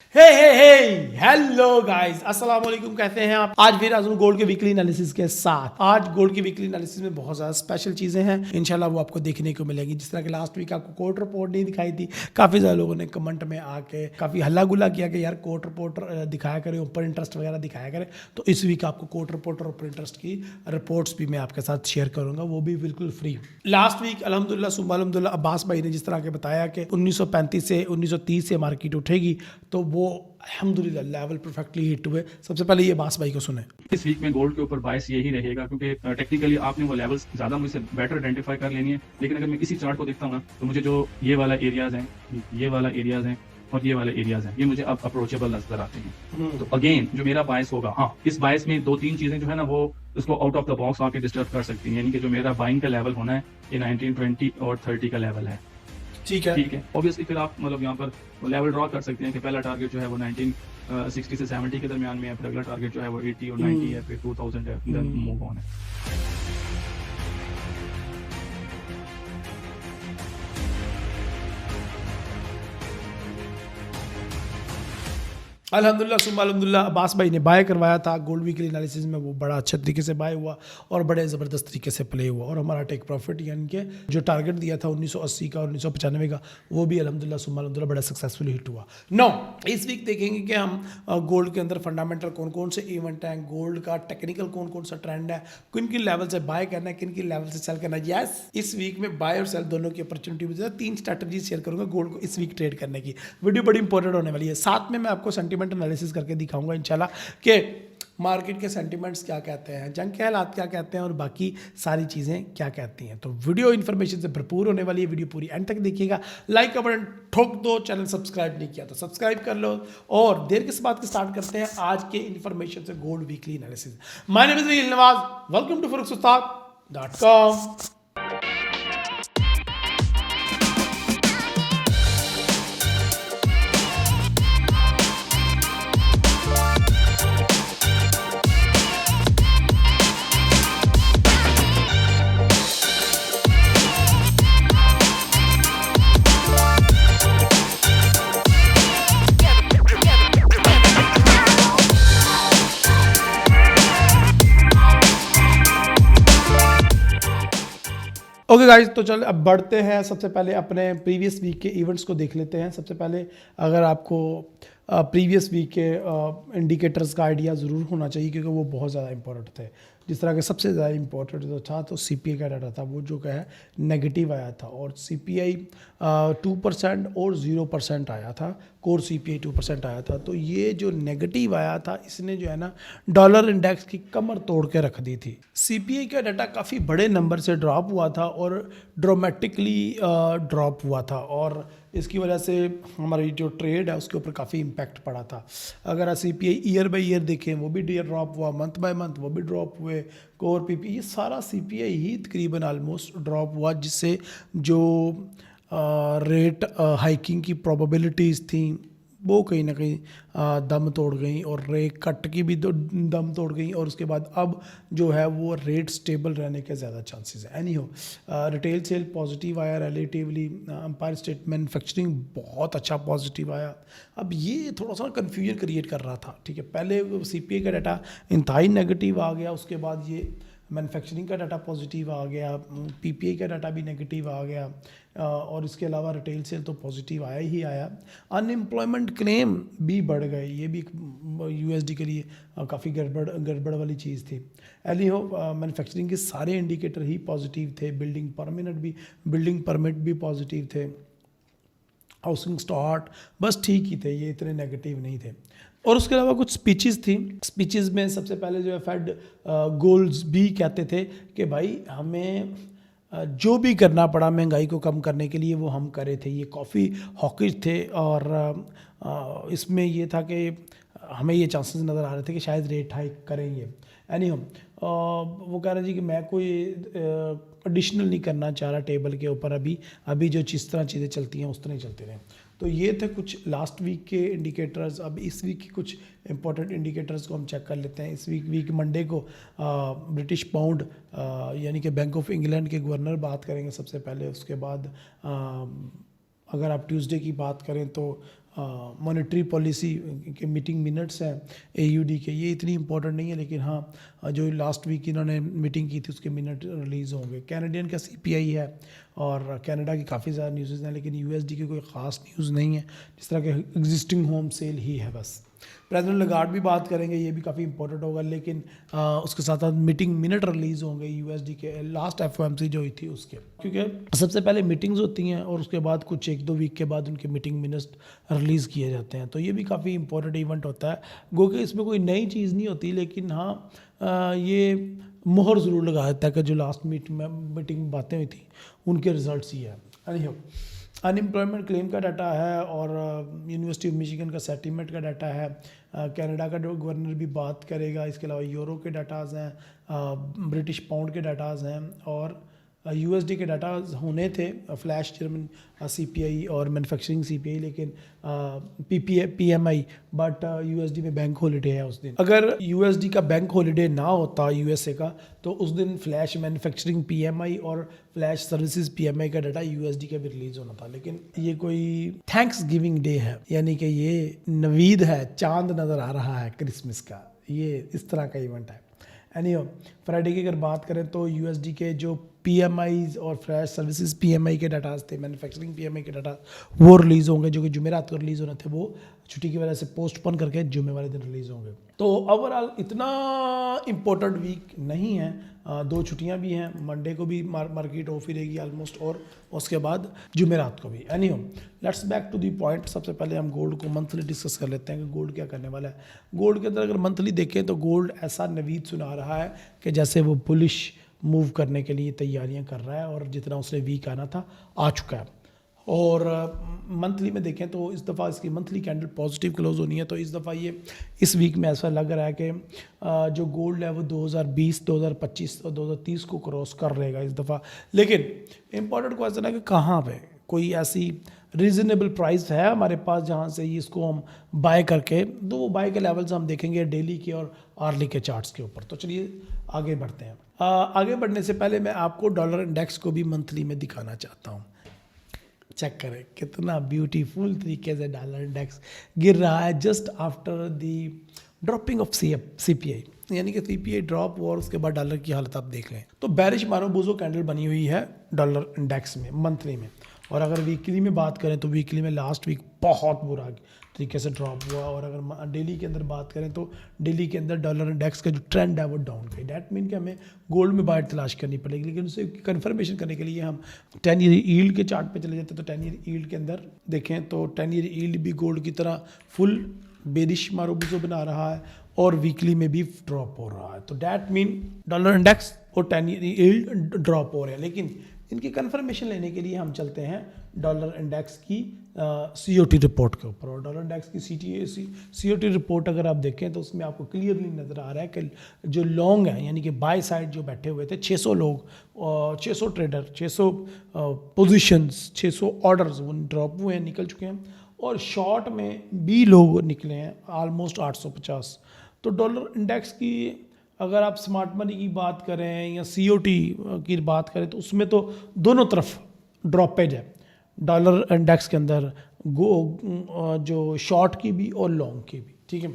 Hello guys, अस्सलाम वालेकुम। कैसे हैं आप? आज फिर आजम गोल्ड के वीकली एनालिसिस के साथ। आज गोल्ड की वीकली एनालिसिस में बहुत ज़्यादा स्पेशल चीज़ें हैं, इंशाल्लाह वो आपको देखने को मिलेगी। जिस तरह के लास्ट वीक आपको कोर्ट रिपोर्ट नहीं दिखाई थी, काफ़ी ज़्यादा लोगों ने कमेंट में आके काफ़ी हल्ला गुल्ला किया कि यार कोर्ट रिपोर्ट दिखाया करें, ओपन इंटरेस्ट वगैरह दिखाया करें। तो इस वीक आपको कोर्ट रिपोर्ट और ओपन इंटरेस्ट की रिपोर्ट्स भी मैं आपके साथ शेयर करूंगा, वो भी बिल्कुल फ्री। लास्ट वीक अल्हम्दुलिल्लाह सुम्मा अल्हम्दुलिल्लाह अब्बास भाई ने जिस तरह के बताया कि 1935 से 1930 से मार्केट उठेगी, तो वो अल्हम्दुलिल्लाह लेवल परफेक्टली हिट हुए। सबसे पहले ये बास भाई को सुने। इस वीक में गोल्ड के ऊपर बायस यही रहेगा क्योंकि टेक्निकली आपने वो लेवल्स ज़्यादा मुझसे बेटर आइडेंटिफाई कर लेनी है। लेकिन अगर मैं इसी चार्ट को देखता हूँ ना, तो मुझे जो ये वाला एरियाज हैं, ये वाला एरियाज हैं और ये वाले एरियाज हैं, ये मुझे अब अप्रोचेबल नजर आते हैं। तो अगेन जो मेरा बायस होगा, हाँ, इस बायस में दो तीन चीजें जो है ना वो उसको आउट ऑफ द बॉक्स आके डिस्टर्ब कर सकती हैं। यानी कि जो मेरा बाइंग का लेवल होना है ये 19, 20 और 30 का लेवल है। ठीक है, ऑब्वियसली फिर आप मतलब यहाँ पर लेवल ड्रॉ कर सकते हैं कि पहला टारगेट जो है वो 1960 से 70 के दरमियान में है, फिर अगला टारगेट जो है वो 80 और 90 है, फिर 2000 है, देन मूव ऑन है। अल्हम्दुलिल्लाह सुम्मा अल्हम्दुलिल्लाह अब्बास भाई ने बाय करवाया था गोल्ड वीकली एनालिसिस में, वो बड़ा अच्छे तरीके से बाय हुआ और बड़े ज़बरदस्त तरीके से प्ले हुआ और हमारा टेक प्रॉफिट यानी कि जो टारगेट दिया था 1980 का और 1995 का, वो भी अल्हम्दुलिल्लाह सुम्मा अल्हम्दुलिल्लाह बड़ा सक्सेसफुली हिट हुआ। नो, इस वीक देखेंगे कि हम गोल्ड के अंदर फंडामेंटल कौन कौन से इवेंट हैं, गोल्ड का टेक्निकल कौन कौन सा ट्रेंड है, किन किन लेवल से बाय करना है, किन किन लेवल से सेल करना है। यस, इस वीक में बाय और सेल दोनों की अपॉर्चुनिटी मुझे 3 स्ट्रैटेजी शेयर करूंगा गोल्ड को इस वीक ट्रेड करने की। वीडियो बड़ी इंपॉर्टेंट होने वाली है। साथ में मैं आपको सेंटीमेंट एनालिसिस करके दिखाऊंगा इंशाल्लाह कि मार्केट के सेंटीमेंट्स क्या कहते हैं, जंग के हालात क्या कहते हैं और बाकी सारी चीज़ें क्या कहती हैं। तो वीडियो इन्फॉर्मेशन से भरपूर होने वाली है, वीडियो पूरी एंड तक देखिएगा। लाइक का बटन ठोक दो, चैनल सब्सक्राइब नहीं किया तो सब्सक्राइब कर लो और देर किस बात के स्टार्ट करते हैं आज के इन्फॉर्मेशन से gold weekly analysis. My name is रील नवाज, वेलकम टू फरुखसुस्ताद.com। ओके गाइज, तो चल अब बढ़ते हैं। सबसे पहले अपने प्रीवियस वीक के इवेंट्स को देख लेते हैं। सबसे पहले अगर आपको प्रीवियस वीक के इंडिकेटर्स का आइडिया ज़रूर होना चाहिए क्योंकि वो बहुत ज़्यादा इंपॉर्टेंट थे। जिस तरह के सबसे ज़्यादा इंपॉर्टेंट जो था तो सीपीआई का डाटा था, वो जो है नेगेटिव आया था और सीपीआई 2% और 0% आया था। कोर सीपीआई 2% आया था। तो ये जो नेगेटिव आया था इसने जो है ना डॉलर इंडेक्स की कमर तोड़ के रख दी थी। सीपीआई का डाटा काफ़ी बड़े नंबर से ड्रॉप हुआ था और ड्रामेटिकली ड्रॉप हुआ था और इसकी वजह से हमारी जो ट्रेड है उसके ऊपर काफ़ी इम्पैक्ट पड़ा था। अगर सीपीआई ईयर बाय ईयर देखें वो भी ड्रॉप हुआ, मंथ बाय मंथ वो भी ड्रॉप हुए, कोर पीपी ये सारा सीपीआई ही तकरीबन ऑलमोस्ट ड्रॉप हुआ, जिससे जो रेट हाइकिंग की प्रोबेबिलिटीज़ थी वो कहीं ना कहीं दम तोड़ गई और रेट कट की भी दम तोड़ गई और उसके बाद अब जो है वो रेट स्टेबल रहने के ज़्यादा चांसेस है। एनी हो, रिटेल सेल पॉजिटिव आया रिलेटिवली, एम्पायर स्टेट मैन्युफैक्चरिंग बहुत अच्छा पॉजिटिव आया। अब ये थोड़ा सा कन्फ्यूजन क्रिएट कर रहा था, ठीक है। पहले सीपीआई का डाटा इंतहाई नेगेटिव आ गया, उसके बाद ये मैन्युफैक्चरिंग का डाटा पॉजिटिव आ गया, पीपीआई का डाटा भी नेगेटिव आ गया और इसके अलावा रिटेल सेल तो पॉजिटिव आया ही आया। अनएम्प्लॉयमेंट क्लेम भी बढ़ गए, ये भी यूएसडी के लिए काफ़ी गड़बड़ वाली चीज़ थी। एनी हो, मैन्युफैक्चरिंग के सारे इंडिकेटर ही पॉजिटिव थे। बिल्डिंग परमिट भी पॉजिटिव थे। हाउसिंग स्टार्ट बस ठीक ही थे, ये इतने नेगेटिव नहीं थे। और उसके अलावा कुछ स्पीचेस थी। स्पीचेस में सबसे पहले जो है फेड गोल्स भी कहते थे कि भाई हमें जो भी करना पड़ा महंगाई को कम करने के लिए वो हम करे थे। ये काफ़ी हॉकिश थे और इसमें ये था कि हमें ये चांसेस नज़र आ रहे थे कि शायद रेट हाइक करेंगे। एनी वो कह रहे जी कि मैं कोई एडिशनल नहीं करना चाह रहा टेबल के ऊपर, अभी जो जिस तरह चीज़ें चलती हैं उस तरह ही चलते रहें। तो ये थे कुछ लास्ट वीक के इंडिकेटर्स। अब इस वीक के कुछ इंपॉर्टेंट इंडिकेटर्स को हम चेक कर लेते हैं। इस वीक मंडे को ब्रिटिश पाउंड यानी कि बैंक ऑफ इंग्लैंड के गवर्नर बात करेंगे सबसे पहले। उसके बाद अगर आप ट्यूसडे की बात करें तो मॉनेटरी पॉलिसी के मीटिंग मिनट्स हैं AUD के, ये इतनी इंपॉर्टेंट नहीं है, लेकिन हाँ जो लास्ट वीक इन्होंने मीटिंग की थी उसके मिनट रिलीज़ होंगे। कैनेडियन का CPI है और कनाडा की काफ़ी ज़्यादा न्यूज़ हैं, लेकिन USD की कोई ख़ास न्यूज़ नहीं है, जिस तरह के एग्जिस्टिंग होम सेल ही है बस। प्रेसिडेंट लगार्ड भी बात करेंगे, ये भी काफ़ी इंपॉर्टेंट होगा, लेकिन उसके साथ साथ मीटिंग मिनट रिलीज़ होंगे USD के लास्ट FOMC जो हुई थी उसके, क्योंकि सबसे पहले मीटिंग्स होती हैं और उसके बाद कुछ 1-2 वीक के बाद उनके मीटिंग मिनट्स रिलीज़ किए जाते हैं। तो ये भी काफ़ी इंपॉर्टेंट इवेंट होता है। गो कि इसमें कोई नई चीज़ नहीं होती, लेकिन हाँ ये मोहर ज़रूर लगा देता है कि जो लास्ट मीटिंग में बातें हुई थी उनके रिजल्ट्स ही है। अनएम्प्लॉयमेंट क्लेम का डाटा है और यूनिवर्सिटी ऑफ मिशिगन का सेटलमेंट का डाटा है। कनाडा का गवर्नर भी बात करेगा। इसके अलावा यूरो के डाटाज हैं, ब्रिटिश पाउंड के डाटाज हैं और USD के डाटा होने थे, फ्लैश जर्मन CPI और मैन्युफैक्चरिंग CPI, लेकिन PMI, बट USD में बैंक हॉलीडे है उस दिन। अगर USD का बैंक हॉलीडे ना होता USA का, तो उस दिन फ्लैश मैन्युफैक्चरिंग PMI और फ्लैश सर्विसेज PMI का डाटा USD का भी रिलीज होना था। लेकिन ये कोई थैंक्स गिविंग डे है, यानी कि ये नवीद है, चांद नज़र आ रहा है क्रिसमस का, ये इस तरह का इवेंट है। फ्राइडे की अगर बात करें तो USD के जो PMIs और फ्लैश सर्विसेज PMI के डाटाज थे, मैन्युफैक्चरिंग PMI के डाटा वो रिलीज़ होंगे, जो कि जुमेरात को रिलीज़ होने थे, वो छुट्टी की वजह से पोस्टपोन करके जुमे वाले दिन रिलीज़ होंगे। तो ओवरऑल इतना इम्पोर्टेंट वीक नहीं है, 2 छुट्टियां भी हैं, मंडे को भी मार्केट ऑफ ही रहेगी ऑलमोस्ट, और उसके बाद जुमेरात को भी। Let's back to the point. सबसे पहले हम गोल्ड को मंथली डिस्कस कर लेते हैं कि गोल्ड क्या करने वाला है। गोल्ड के अंदर अगर मंथली देखें तो गोल्ड ऐसा नवीद सुना रहा है कि जैसे वो बुलिश मूव करने के लिए तैयारियां कर रहा है और जितना उसने वीक आना था आ चुका है। और मंथली में देखें तो इस दफ़ा इसकी मंथली कैंडल पॉजिटिव क्लोज होनी है, तो इस दफ़ा ये इस वीक में ऐसा लग रहा है कि जो गोल्ड है वो 2020, 2025 और 2030 को क्रॉस कर लेगा इस दफ़ा। लेकिन इम्पॉर्टेंट क्वेश्चन है कि कहाँ पे कोई ऐसी रीज़नेबल प्राइस है हमारे पास जहाँ से इसको हम बाय करके, तो वो बाय के लेवल्स हम देखेंगे डेली के और आर्ली के चार्ट्स के ऊपर। तो चलिए आगे बढ़ते हैं। आगे बढ़ने से पहले मैं आपको डॉलर इंडेक्स को भी मंथली में दिखाना चाहता हूँ। चेक करें कितना ब्यूटीफुल तरीके से डॉलर इंडेक्स गिर रहा है just after the dropping of CPI, यानी कि CPI ड्रॉप हुआ और उसके बाद डॉलर की हालत आप देख लें। तो बैरिश मारोबूजो कैंडल बनी हुई है डॉलर इंडेक्स में मंथली में। और अगर वीकली में बात करें तो वीकली में लास्ट वीक बहुत बुरा तरीके से ड्रॉप हुआ, और अगर डेली के अंदर बात करें तो डेली के अंदर डॉलर इंडेक्स का जो ट्रेंड है वो डाउन गई। डैट मीन कि हमें गोल्ड में बाहर तलाश करनी पड़ेगी, लेकिन उसे कन्फर्मेशन करने के लिए हम 10 ईयर ईल्ड के चार्ट पे चले जाते हैं। तो 10 ईयर ईल्ड के अंदर देखें तो 10 ईयर ईल्ड भी गोल्ड की तरह फुल बेरिश मारोबूजो बना रहा है और वीकली में भी ड्रॉप हो रहा है। तो डैट मीन डॉलर इंडेक्स और 10 ईयर ईल्ड ड्रॉप हो रहे हैं। लेकिन इनकी कंफर्मेशन लेने के लिए हम चलते हैं डॉलर इंडेक्स की COT रिपोर्ट के ऊपर। और डॉलर इंडेक्स की COT रिपोर्ट अगर आप देखें तो उसमें आपको क्लियरली नज़र आ रहा है कि जो लॉन्ग हैं, यानी कि बाय साइड जो बैठे हुए थे 600 लोग, 600 ट्रेडर, 600 पोजीशंस, 600 ऑर्डर्स वो ड्रॉप हुए हैं, निकल चुके हैं। और शॉर्ट में भी लोग निकले हैं ऑलमोस्ट 850। तो डॉलर इंडेक्स की अगर आप स्मार्ट मनी की बात करें या COT की बात करें तो उसमें तो दोनों तरफ ड्रॉपेज है डॉलर इंडेक्स के अंदर, जो शॉर्ट की भी और लॉन्ग की भी। ठीक है,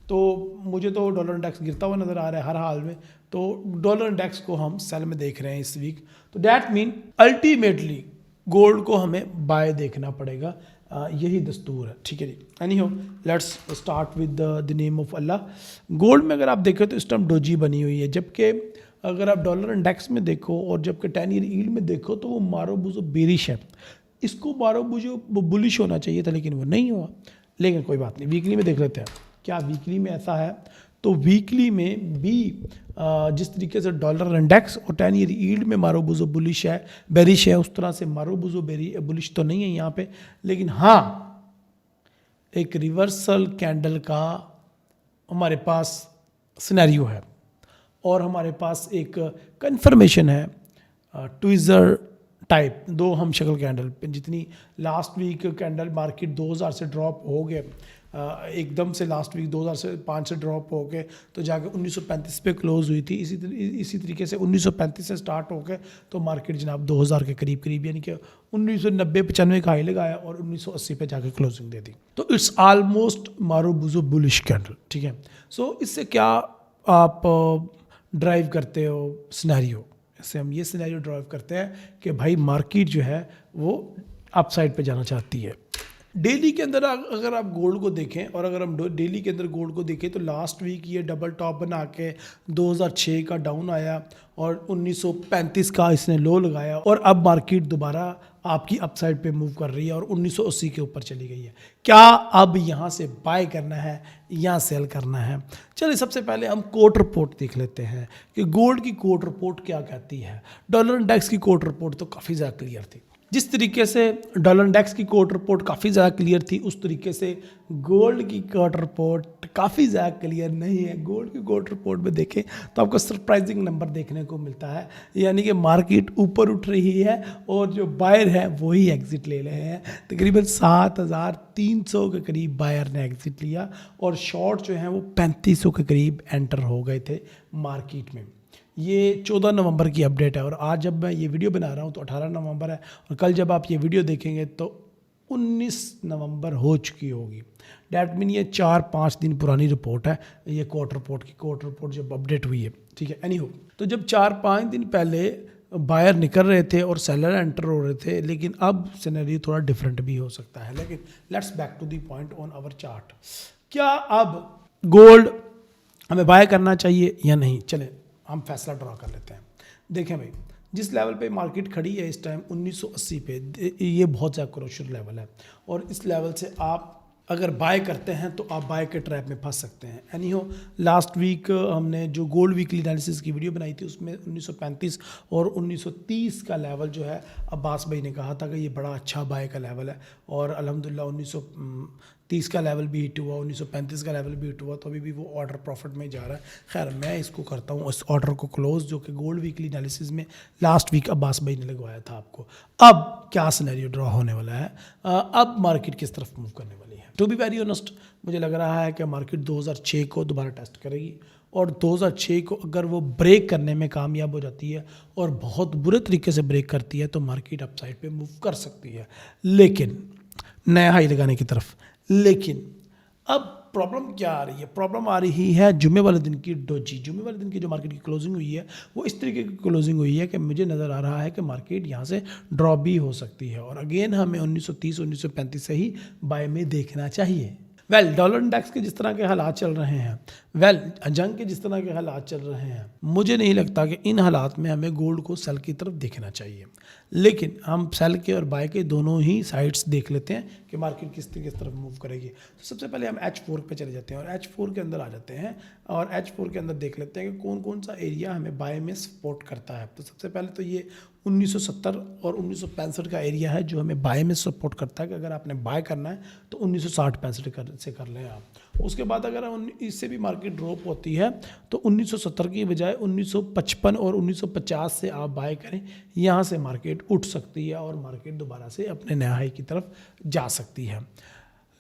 तो मुझे तो डॉलर इंडेक्स गिरता हुआ नज़र आ रहा है हर हाल में। तो डॉलर इंडेक्स को हम सेल में देख रहे हैं इस वीक। तो डैट मीन अल्टीमेटली गोल्ड को हमें बाय देखना पड़ेगा, यही दस्तूर है। ठीक है जी। Anyhow let's start with the name of Allah. Gold में अगर आप देखें तो इस टाइम डोजी बनी हुई है, जबकि अगर आप डॉलर इंडेक्स में देखो और जबकि 10 ईयर ईल्ड में देखो तो वो मारोबूजो बेरिश है। इसको मारोबूजो बुलिश होना चाहिए था, लेकिन वो नहीं हुआ। लेकिन कोई बात नहीं, वीकली में देख लेते हैं क्या वीकली में ऐसा है। तो वीकली में भी जिस तरीके से डॉलर इंडेक्स और 10 ईयर ईल्ड में मारोबूजो बुलिश है, बेरिश है, उस तरह से मारोबूजो बुलिश तो नहीं है यहाँ पे। लेकिन हाँ, एक रिवर्सल कैंडल का हमारे पास सिनेरियो है और हमारे पास एक कन्फर्मेशन है ट्विज़र टाइप, दो हम शक्ल कैंडल पे। जितनी लास्ट वीक कैंडल मार्केट 2000 से ड्रॉप हो गए एकदम से लास्ट वीक 2005 से ड्रॉप होके तो जाके 1935 पे क्लोज हुई थी। इसी तरीके से 1935 से स्टार्ट होके तो मार्केट जनाब 2000 के करीब यानी कि 1990-95 का हाई लगाया और 1980 पे जाके क्लोजिंग दे दी। तो इट्स ऑलमोस्ट मारूबुजो बुलिश कैंडल, ठीक है। सो इससे क्या आप ड्राइव करते हो सिनेरियो, इससे हम ये सिनेरियो ड्राइव करते हैं कि भाई मार्केट जो है वो अपसाइड पे जाना चाहती है। डेली के अंदर अगर आप गोल्ड को देखें और अगर हम डेली के अंदर गोल्ड को देखें तो लास्ट वीक ये डबल टॉप बना के 2006 का डाउन आया और 1935 का इसने लो लगाया और अब मार्केट दोबारा आपकी अपसाइड पे मूव कर रही है और 1980 के ऊपर चली गई है। क्या अब यहाँ से बाय करना है या सेल करना है? चलिए सबसे पहले हम कोर्ट रिपोर्ट देख लेते हैं कि गोल्ड की कोर्ट रिपोर्ट क्या कहती है। डॉलर इंडेक्स की कोर्ट रिपोर्ट तो काफ़ी ज़्यादा क्लियर थी। जिस तरीके से डॉलर इंडेक्स की कोर्ट रिपोर्ट काफ़ी ज़्यादा क्लियर थी उस तरीके से गोल्ड की कोर्ट रिपोर्ट काफ़ी ज़्यादा क्लियर नहीं है। गोल्ड की कोर्ट रिपोर्ट में देखें तो आपको सरप्राइजिंग नंबर देखने को मिलता है, यानी कि मार्केट ऊपर उठ रही है और जो बायर है वही एग्जिट ले रहे हैं। तकरीबन 7300 के करीब बायर ने एग्जिट लिया और शॉर्ट जो है वो 3500 के करीब एंटर हो गए थे मार्केट में। ये 14 नवंबर की अपडेट है और आज जब मैं ये वीडियो बना रहा हूँ तो 18 नवंबर है और कल जब आप ये वीडियो देखेंगे तो 19 नवंबर हो चुकी होगी। डैट मीन ये 4-5 दिन पुरानी रिपोर्ट है, ये कोर्ट रिपोर्ट जब अपडेट हुई है, ठीक है। एनी हो, तो जब 4-5 दिन पहले बायर निकल रहे थे और सेलर एंटर हो रहे थे, लेकिन अब सिनेरियो थोड़ा डिफरेंट भी हो सकता है। लेकिन let's back to the point on our chart. क्या अब गोल्ड हमें बाय करना चाहिए या नहीं? चले हम फैसला ड्रा कर लेते हैं। देखें भाई, जिस लेवल पे मार्केट खड़ी है इस टाइम 1980 पे, ये बहुत ज़्यादा क्रूशियल लेवल है और इस लेवल से आप अगर बाय करते हैं तो आप बाय के ट्रैप में फंस सकते हैं। एनी हो, लास्ट वीक हमने जो गोल्ड वीकली एनालिसिस की वीडियो बनाई थी उसमें 1935 और 1930 का लेवल जो है अब्बास भाई ने कहा था कि ये बड़ा अच्छा बाय का लेवल है और अल्हम्दुलिल्लाह 1930 का लेवल भी हिट हुआ, 1935 का लेवल भी हिट हुआ, तो अभी भी वो ऑर्डर प्रॉफिट में जा रहा है। खैर मैं इसको करता हूँ इस ऑर्डर को क्लोज, जो कि गोल्ड वीकली एनालिसिस में लास्ट वीक अब्बास भाई ने लगवाया था आपको। अब क्या सिनेरियो ड्रॉ होने वाला है, अब मार्केट किस तरफ मूव करने वाली है? टू बी वेरी ऑनेस्ट, मुझे लग रहा है कि मार्केट 2006 को दोबारा टेस्ट करेगी और 2006 को अगर वो ब्रेक करने में कामयाब हो जाती है और बहुत बुरे तरीके से ब्रेक करती है तो मार्केट अपसाइड पे मूव कर सकती है, लेकिन नया हाई लगाने की तरफ। लेकिन अब प्रॉब्लम क्या आ रही है? प्रॉब्लम आ रही है जुम्मे वाले दिन की डोजी। जुम्मे वाले दिन की जो मार्केट की क्लोजिंग हुई है वो इस तरीके की क्लोजिंग हुई है कि मुझे नज़र आ रहा है कि मार्केट यहाँ से ड्रॉप भी हो सकती है और अगेन हमें 1930-1935 से ही बाय में देखना चाहिए। वेल, डॉलर इंडेक्स के जिस तरह के हालात चल रहे हैं, जंग के जिस तरह के हालात चल रहे हैं, मुझे नहीं लगता कि इन हालात में हमें गोल्ड को सेल की तरफ देखना चाहिए। लेकिन हम सेल के और बाय के दोनों ही साइड्स देख लेते हैं कि मार्केट किस तरफ मूव करेगी। तो सबसे पहले हम H4 पे चले जाते हैं और H4 के अंदर आ जाते हैं और H4 के अंदर देख लेते हैं कि कौन कौन सा एरिया हमें बाय में सपोर्ट करता है। तो सबसे पहले तो ये 1970 और 1965 का एरिया है जो हमें बाय में सपोर्ट करता है कि अगर आपने बाय करना है तो 1960-65 से कर लें आप। उसके बाद अगर इससे भी मार्केट ड्रॉप होती है तो 1970 की बजाय 1955 और 1950 से आप बाय करें, यहाँ से मार्केट उठ सकती है और मार्केट दोबारा से अपने नया हाई की तरफ जा सकती है।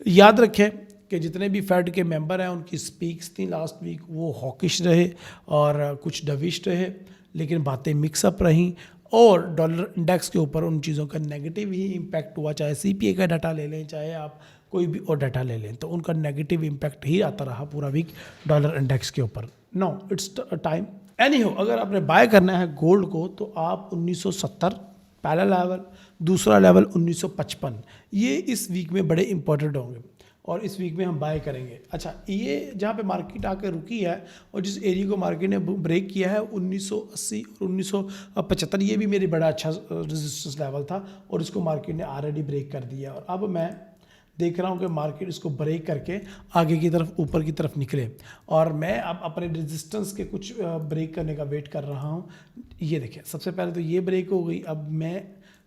याद रखें कि जितने भी फेड के मेंबर हैं उनकी स्पीक्स थी लास्ट वीक, वो हॉकिश रहे और कुछ डविश रहे, लेकिन बातें मिक्सअप रहीं और डॉलर इंडेक्स के ऊपर उन चीज़ों का नेगेटिव ही इम्पैक्ट हुआ। चाहे सीपीए का डाटा ले लें, चाहे आप कोई भी और डाटा ले लें, तो उनका नेगेटिव इम्पैक्ट ही आता रहा पूरा वीक डॉलर इंडेक्स के ऊपर। No, it's time. एनी हो, अगर आपने बाय करना है गोल्ड को तो आप 1970 पहला लेवल, दूसरा लेवल 1955, ये इस वीक में बड़े इंपॉर्टेंट होंगे और इस वीक में हम बाय करेंगे। अच्छा, ये जहाँ पे मार्केट आकर रुकी है और जिस एरिया को मार्केट ने ब्रेक किया है 1980 और 1975, ये भी मेरी बड़ा अच्छा रेजिस्टेंस लेवल था और इसको मार्केट ने ऑलरेडी ब्रेक कर दिया और अब मैं देख रहा हूँ कि मार्केट इसको ब्रेक करके आगे की तरफ ऊपर की तरफ निकले और मैं अब अपने रेजिस्टेंस के कुछ ब्रेक करने का वेट कर रहा हूँ। ये देखिए, सबसे पहले तो ये ब्रेक हो गई, अब मैं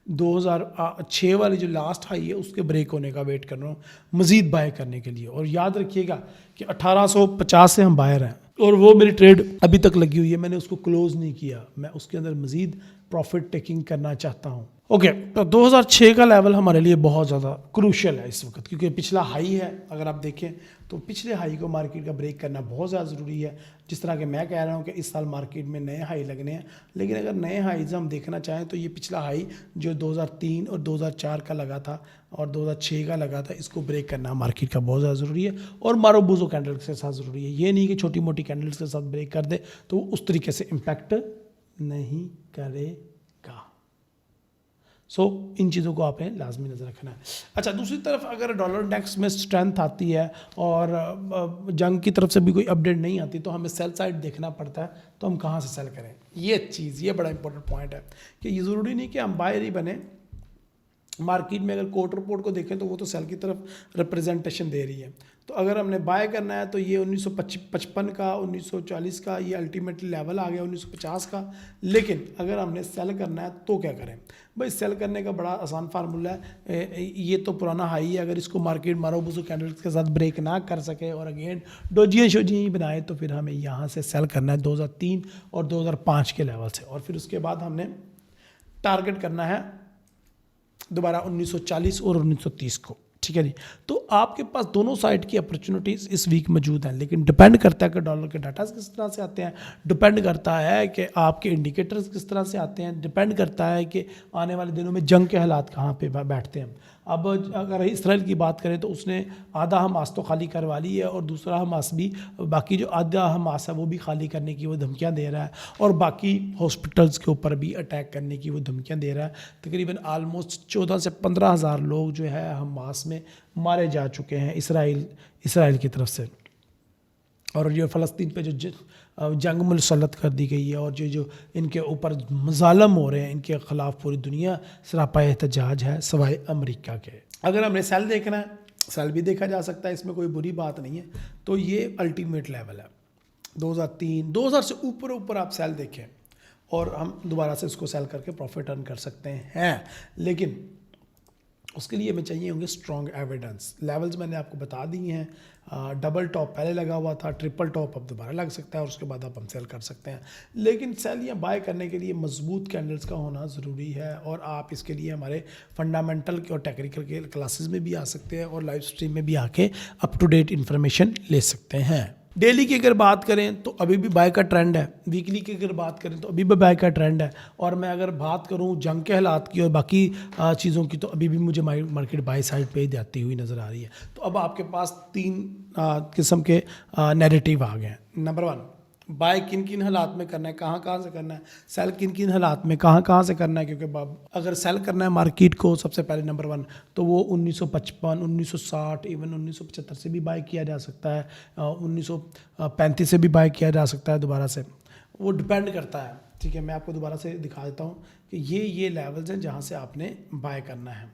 2006 वाली जो लास्ट हाई है उसके ब्रेक होने का वेट कर रहा हूँ मज़ीद बाय करने के लिए। और याद रखिएगा कि 1850 से हम बायर हैं और वो मेरी ट्रेड अभी तक लगी हुई है, मैंने उसको क्लोज़ नहीं किया, मैं उसके अंदर मज़ीद प्रॉफिट टेकिंग करना चाहता हूँ। ओके, तो 2006 का लेवल हमारे लिए बहुत ज़्यादा क्रूशियल है इस वक्त, क्योंकि पिछला हाई है। अगर आप देखें तो पिछले हाई को मार्केट का ब्रेक करना बहुत ज़्यादा ज़रूरी है। जिस तरह के मैं कह रहा हूँ कि इस साल मार्केट में नए हाई लगने हैं, लेकिन अगर नए हाईज हम देखना चाहें तो ये पिछला हाई जो 2003 और 2004 का लगा था और 2006 का लगा था, इसको ब्रेक करना मार्केट का बहुत ज़्यादा ज़रूरी है। और मारूबुजो कैंडल्स के साथ ज़रूरी है। ये नहीं कि छोटी मोटी कैंडल्स के साथ ब्रेक कर दे तो उस तरीके से इम्पैक्ट नहीं करेगा। इन चीज़ों को आपने लाजमी नज़र रखना है। अच्छा, दूसरी तरफ अगर डॉलर इंडेक्स में स्ट्रेंथ आती है और जंग की तरफ से भी कोई अपडेट नहीं आती तो हमें सेल साइड देखना पड़ता है। तो हम कहाँ से सेल करें, ये बड़ा इंपॉर्टेंट पॉइंट है कि ये ज़रूरी नहीं कि हम बायर ही बने। मार्केट में अगर कोर्ट रिपोर्ट को देखें तो वो तो सेल की तरफ रिप्रेजेंटेशन दे रही है। तो अगर हमने बाय करना है तो ये 1955 का 1940 का ये अल्टीमेटली लेवल आ गया 1950 का। लेकिन अगर हमने सेल करना है तो क्या करें भाई? सेल करने का बड़ा आसान फार्मूला है। ये तो पुराना हाई है, अगर इसको मार्केट मारूबुजो कैंडल्स के साथ ब्रेक ना कर सके और अगेन डोजियां ही बनाए तो फिर हमें यहाँ से सेल करना है 2003 और 2005 के लेवल से। और फिर उसके बाद हमने टारगेट करना है दोबारा 1940 और 1930 को। ठीक है जी। तो आपके पास दोनों साइड की अपॉर्चुनिटीज़ इस वीक मौजूद हैं, लेकिन डिपेंड करता है कि डॉलर के डाटा किस तरह से आते हैं, डिपेंड करता है कि आपके इंडिकेटर्स किस तरह से आते हैं, डिपेंड करता है कि आने वाले दिनों में जंग के हालात कहाँ पे बैठते हैं। अब अगर इसराइल की बात करें तो उसने आधा हमास तो खाली करवा ली है और दूसरा हमास भी, बाकी जो आधा हमास है वो भी खाली करने की वो धमकियां दे रहा है और बाकी हॉस्पिटल्स के ऊपर भी अटैक करने की वो धमकियां दे रहा है। तकरीबन ऑलमोस्ट 14 से 15 हज़ार लोग जो है हमास में मारे जा चुके हैं इसराइल की तरफ से। और ये फ़लस्तीन पे जो जंग मुसल्लत कर दी गई है और जो इनके ऊपर मज़ालम हो रहे हैं, इनके ख़िलाफ़ पूरी दुनिया सरापा एहतजाज है सिवाय अमेरिका के। अगर हमने सेल देखना है, सेल भी देखा जा सकता है, इसमें कोई बुरी बात नहीं है। तो ये अल्टीमेट लेवल है 2003, 2000 से ऊपर आप सेल देखें और हम दोबारा से इसको सेल करके प्रॉफिट अर्न कर सकते हैं। लेकिन उसके लिए हमें चाहिए होंगे स्ट्रॉन्ग एविडेंस। लेवल्स मैंने आपको बता दिए हैं। डबल टॉप पहले लगा हुआ था, ट्रिपल टॉप अब दोबारा लग सकता है और उसके बाद हम सेल कर सकते हैं। लेकिन सेल या बाय करने के लिए मजबूत कैंडल्स का होना ज़रूरी है और आप इसके लिए हमारे फंडामेंटल और टेक्निकल के क्लासेस में भी आ सकते हैं और लाइव स्ट्रीम में भी आके अप टू डेट इन्फॉर्मेशन ले सकते हैं। डेली की अगर बात करें तो अभी भी बाय का ट्रेंड है, वीकली की अगर बात करें तो अभी भी बाय का ट्रेंड है। और मैं अगर बात करूं जंग के हालात की और बाकी चीज़ों की तो अभी भी मुझे मार्केट बाय साइड पे ही जाती हुई नज़र आ रही है। तो अब आपके पास 3 किस्म के नैरेटिव आ गए हैं। नंबर 1, बाय किन किन हालात में करना है, कहाँ से करना है, सेल किन किन हालात में कहाँ से करना है। क्योंकि अगर सेल करना है मार्केट को सबसे पहले नंबर 1 तो वो 1955, 1960, इवन 1975 से भी बाय किया जा सकता है, 1935 से भी बाय किया जा सकता है दोबारा से, वो डिपेंड करता है। ठीक है, मैं आपको दोबारा से दिखा देता हूँ कि ये लेवल्स हैं जहाँ से आपने बाय करना है।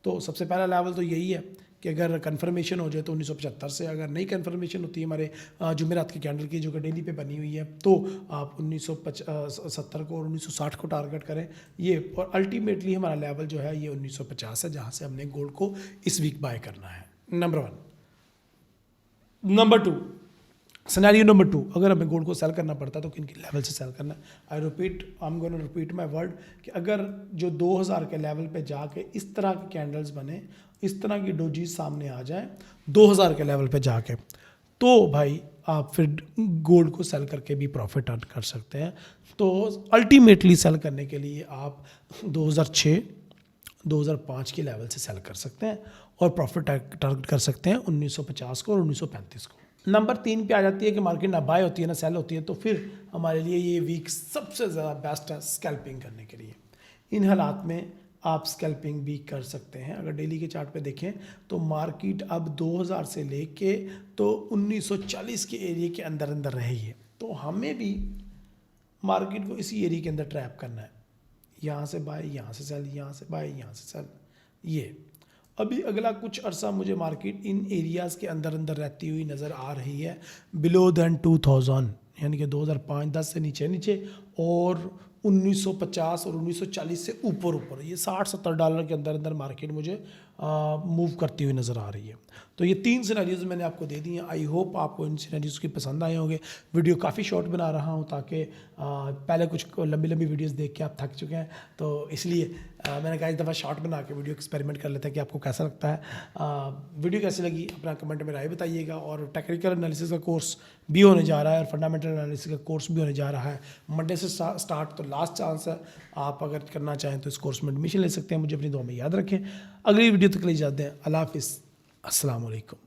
तो सबसे पहला लेवल तो यही है कि अगर कंफर्मेशन हो जाए तो 1975 से, अगर नई कंफर्मेशन होती है हमारे जुमेरात की कैंडल की जो कि डेली पे बनी हुई है तो आप 1970 को और 1960 को टारगेट करें ये। और अल्टीमेटली हमारा लेवल जो है ये 1950 है जहाँ से हमने गोल्ड को इस वीक बाय करना है। नंबर 1। नंबर 2, सिनेरियो नंबर 2, अगर हमें गोल्ड को सेल करना पड़ता है तो किन किन लेवल से सेल करना है। I am going to repeat my word कि अगर जो 2000 के लेवल पे जाके इस तरह की कैंडल्स बने, इस तरह की डोजी सामने आ जाए 2000 के लेवल पे जाके, तो भाई आप फिर गोल्ड को सेल करके भी प्रॉफिट अर्न कर सकते हैं। तो अल्टीमेटली सेल करने के लिए आप 2006, 2005 के लेवल से सेल कर सकते हैं और प्रॉफिट टारगेट कर सकते हैं 1950 को और 1935 को। नंबर 3 पे आ जाती है कि मार्केट ना बाय होती है ना सेल होती है, तो फिर हमारे लिए ये वीक सबसे ज़्यादा बेस्ट है स्कैल्पिंग करने के लिए। इन हालात में आप स्कैल्पिंग भी कर सकते हैं। अगर डेली के चार्ट पे देखें तो मार्केट अब 2000 से लेके तो 1940 के एरिया के अंदर रही है। तो हमें भी मार्केट को इसी एरिया के अंदर ट्रैप करना है, यहाँ से बाय, यहाँ से सेल, यहाँ से बाय, यहाँ से सेल। ये अभी अगला कुछ अरसा मुझे मार्केट इन एरियाज़ के अंदर रहती हुई नज़र आ रही है बिलो दैन 2000, यानी कि 2005-10 से नीचे और 1950 और 1940 से ऊपर। ये $60-70 के अंदर मार्केट मुझे मूव करती हुई नज़र आ रही है। तो ये 3 सिनेरियोज़ मैंने आपको दे दिए हैं। आई होप आपको इन सिनेरियोज़ की पसंद आए होंगे। वीडियो काफ़ी शॉर्ट बना रहा हूँ ताकि पहले कुछ लंबी लंबी वीडियोस देख के आप थक चुके हैं, तो इसलिए मैंने कहा इस दफ़ा शॉर्ट बना के वीडियो एक्सपेरिमेंट कर लेते हैं कि आपको कैसा लगता है। वीडियो कैसी लगी अपना कमेंट में राय बताइएगा। और टेक्निकल एनालिसिस का कोर्स भी होने जा रहा है और फंडामेंटल एनालिसिस का कोर्स भी होने जा रहा है मंडे से स्टार्ट। तो लास्ट चांस है, आप अगर करना चाहें तो इस कोर्स में एडमिशन ले सकते हैं। मुझे अपनी दुआ में याद रखें। अगली वीडियो तक के लिए इजाज़त दें। अल्लाह हाफिज़, अस्सलाम वालेकुम।